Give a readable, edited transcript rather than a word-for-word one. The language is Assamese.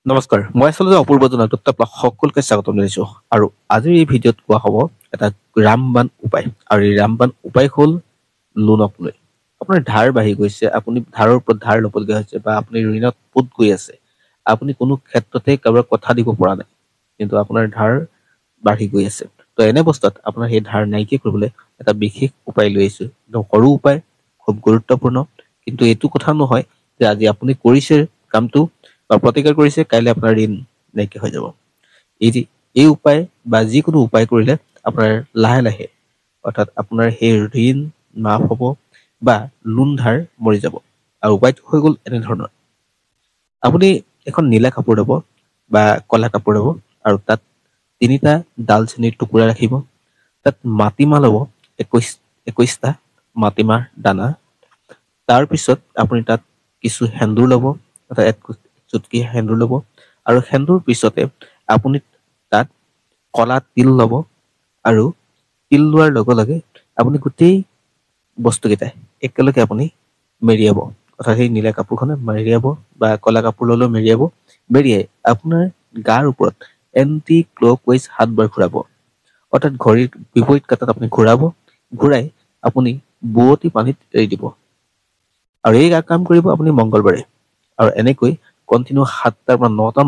নমস্কাৰ, মই আচলতে অপূৰ্ব জনকটোত আপোনাক সকলোকে স্বাগতম জনাইছো। আৰু আজিৰ এই ভিডিঅ'ত কোৱা হ'ব এটা ৰামবান উপায়। আৰু এই ৰামবান উপায় হ'ল লোনক লৈ। আপোনাৰ ধাৰ বাঢ়ি গৈছে, আপুনি ধাৰৰ ওপৰত ধাৰ ল'বলগীয়া হৈছে, বা আপুনি ঋণত পোত গৈ আছে। আপুনি কোনো ক্ষেত্ৰতে কাৰোবাক কথা দিব পৰা নাই, কিন্তু আপোনাৰ ধাৰ বাঢ়ি গৈ আছে। তো এনে অৱস্থাত আপোনাৰ সেই ধাৰ নাইকিয়া কৰিবলৈ এটা বিশেষ উপায় লৈ আহিছো। একদম সৰু উপায়, খুব গুৰুত্বপূৰ্ণ। কিন্তু এইটো কথা নহয় যে আজি আপুনি কৰিছে কামটো বা প্ৰতিকাৰ কৰিছে, কাইলৈ আপোনাৰ ঋণ নাইকিয়া হৈ যাব। এই উপায় বা যিকোনো উপায় কৰিলে আপোনাৰ লাহে লাহে, অৰ্থাৎ আপোনাৰ সেই ঋণ মাফ হ'ব বা লোন ধাৰ মৰি যাব। আৰু উপায়টো হৈ গ'ল এনেধৰণৰ: আপুনি এখন নীলা কাপোৰ ল'ব বা কলা কাপোৰ ল'ব, আৰু তাত 3টা ডালচেনিৰ টুকুৰা ৰাখিব। তাত মাটিমাহ ল'ব, 21টা মাটিমাহ দানা। তাৰপিছত আপুনি তাত কিছু সেন্দুৰ ল'ব, অৰ্থাৎ এক চুটকি সেন্দুৰ ল'ব। আৰু সেন্দুৰ পিছতে আপুনি তাত কলা তিল ল'ব। আৰু তিল লোৱাৰ লগে লগে আপুনি গোটেই বস্তুকেইটা একেলগে আপুনি মেৰিয়াব, অৰ্থাৎ সেই নীলা কাপোৰখনে মেৰিয়াব বা কলা কাপোৰ ল'লেও মেৰিয়াব। মেৰিয়াই আপোনাৰ গাৰ ওপৰত এণ্টি ক্লক ৱাইজ 7 বাৰ ঘূৰাব, অৰ্থাৎ ঘড়ীৰ বিপৰীত কাটাত আপুনি ঘূৰাব। ঘূৰাই আপুনি বোৱতী পানীত এৰি দিব। আৰু এই কাম কৰিব আপুনি মংগলবাৰে। আৰু এনেকৈ কণ্টিনিউ 7টাৰ পৰা 9টা